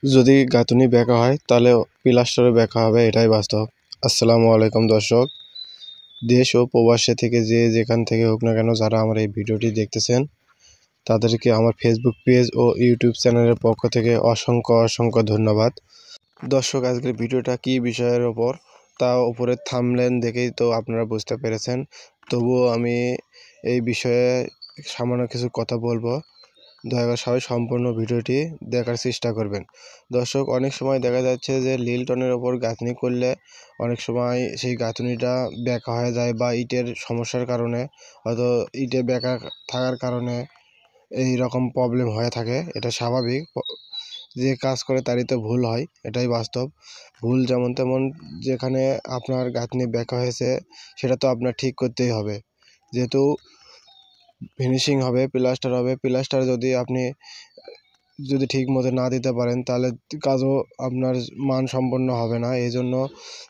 যদি গাঁথুনি বেঁকা হয় তাহলে পিলাস্টারও বেঁকা হবে, এটাই বাস্তব। আসসালামু আলাইকুম দর্শক, দেশ ও প্রবাসে থেকে যে যেখান থেকে হোক না কেন যারা আমার এই ভিডিওটি দেখতেছেন তাদেরকে আমার ফেসবুক পেজ ও ইউটিউব চ্যানেলের পক্ষ থেকে অসংখ্য ধন্যবাদ। দর্শক, আজকের ভিডিওটা কী বিষয়ের ওপর তা উপরে থাম্বনেল দেখেই তো আপনারা বুঝতে পেরেছেন। তবুও আমি এই বিষয়ে সামান্য কিছু কথা বলবো। দয়া করে সবাই সম্পূর্ণ ভিডিওটি দেখার চেষ্টা করবেন। দর্শক, অনেক সময় দেখা যাচ্ছে যে লিল্টনের ওপর গাঁথনি করলে অনেক সময় সেই গাঁথনিটা বেঁকা হয়ে যায় বা ইটের সমস্যার কারণে, হয়তো ইটে বেঁকা থাকার কারণে এই রকম প্রবলেম হয়ে থাকে। এটা স্বাভাবিক, যে কাজ করে তারই তো ভুল হয়, এটাই বাস্তব। ভুল যেমন তেমন, যেখানে আপনার গাঁথনি বেঁকা হয়েছে সেটা তো আপনার ঠিক করতেই হবে, যেহেতু ফিনিশিং হবে, প্লাস্টার হবে। প্লাস্টার যদি আপনি ঠিক মতো না দিতে পারেন তাহলে কাজও আপনার মানসম্পন্ন হবে না। এই জন্য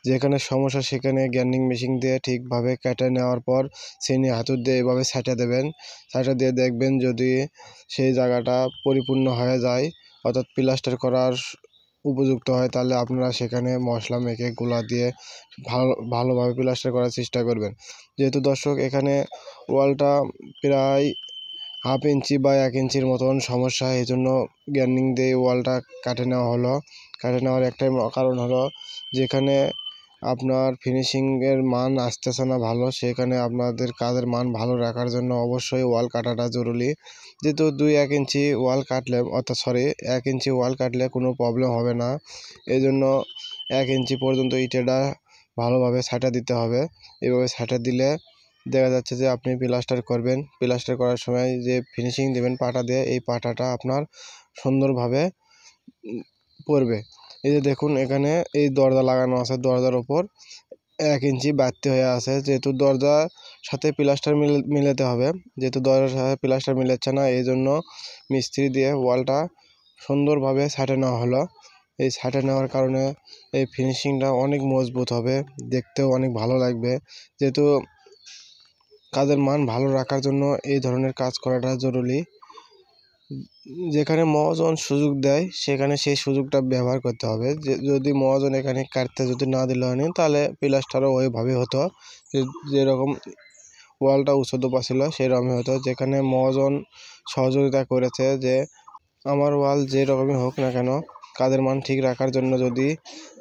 যেখানে সমস্যা সেখানে গ্রাইন্ডিং মেশিন দিয়ে ঠিকভাবে কেটে নেওয়ার পর চিনি হাতুড় দিয়ে এভাবে ছাঁটা দেবেন। ছাঁটা দিয়ে দেখবেন যদি সেই জায়গাটা পরিপূর্ণ হয়ে যায়, অর্থাৎ প্লাস্টার করার উপযুক্ত হয়, তাহলে আপনারা সেখানে মশলা মেখে গুঁড়া দিয়ে ভালোভাবে প্লাস্টার করার চেষ্টা করবেন। যেহেতু দর্শক, এখানে ওয়ালটা প্রায় হাফ ইঞ্চি বা 1 ইঞ্চির মতন সমস্যা, এই জন্য গ্রাইন্ডিং দিয়ে ওয়ালটা কাটে নেওয়া হলো। কাটে নেওয়ার একটাই কারণ হলো, যেখানে আপনার ফিনিশিংয়ের মান আসতেছে না ভালো, সেখানে আপনাদের কাজের মান ভালো রাখার জন্য অবশ্যই ওয়াল কাটাটা জরুরি। যেহেতু 1 ইঞ্চি ওয়াল কাটলে, অর্থাৎ 1 ইঞ্চি ওয়াল কাটলে কোনো প্রবলেম হবে না। এই জন্য 1 ইঞ্চি পর্যন্ত ইটেটা ভালোভাবে ছাঁটা দিতে হবে। এভাবে ছাঁটা দিলে দেখা যাচ্ছে যে আপনি প্লাস্টার করবেন, প্লাস্টার করার সময় যে ফিনিশিং দেবেন পাটা দিয়ে, এই পাটাটা আপনার সুন্দরভাবে পড়বে। এই যে দেখুন, এখানে এই দরজা লাগানো আছে, দরজার ওপর 1 ইঞ্চি বাড়তি হয়ে আছে, যেহেতু দরজার সাথে প্লাস্টার মিলাতে হবে। যেহেতু দরজার সাথে প্লাস্টার মিলাচ্ছে না, এই জন্য মিস্ত্রি দিয়ে ওয়ালটা সুন্দরভাবে ছাঁটে নেওয়া হলো। এই ছাঁটে নেওয়ার কারণে এই ফিনিশিংটা অনেক মজবুত হবে, দেখতেও অনেক ভালো লাগবে। যেহেতু কাজের মান ভালো রাখার জন্য এই ধরনের কাজ করাটা জরুরি। যেখানে মহাজন সুযোগ দেয় সেখানে সেই সুযোগটা ব্যবহার করতে হবে। যদি মহাজন এখানে কাটতে যদি না দিল হয়, তাহলে প্লাস্টারও ওইভাবে হতো, যেরকম ওয়ালটা উঁচুদোপা ছিল সেরকমই হতো। যেখানে মহাজন সহযোগিতা করেছে যে আমার ওয়াল যেরকমই হোক না কেন, কাজের মান ঠিক রাখার জন্য যদি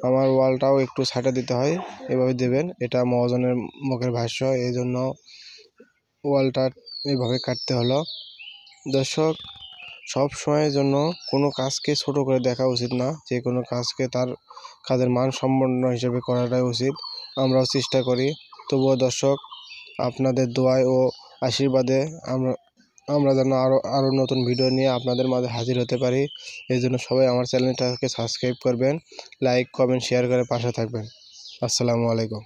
আমার ওয়ালটাও একটু ছাঁটা দিতে হয়, এভাবে দেবেন। এটা মহাজনের মুখের ভাষ্য, এই জন্য ওয়ালটা এইভাবে কাটতে হলো। দর্শক, সব সময়ের জন্য কোনো কাজকে ছোট করে দেখা উচিত না, যে কোনো কাজকে তার কাজের মান সম্পন্ন হিসেবে করাটাই উচিত। আমরাও চেষ্টা করি। তবুও দর্শক, আপনাদের দোয়ায় ও আশীর্বাদে আমরা যেন আরও নতুন ভিডিও নিয়ে আপনাদের মাঝে হাজির হতে পারি। এই জন্য সবাই আমার চ্যানেলটাকে সাবস্ক্রাইব করবেন, লাইক কমেন্ট শেয়ার করে পাশে থাকবেন। আসসালামু আলাইকুম।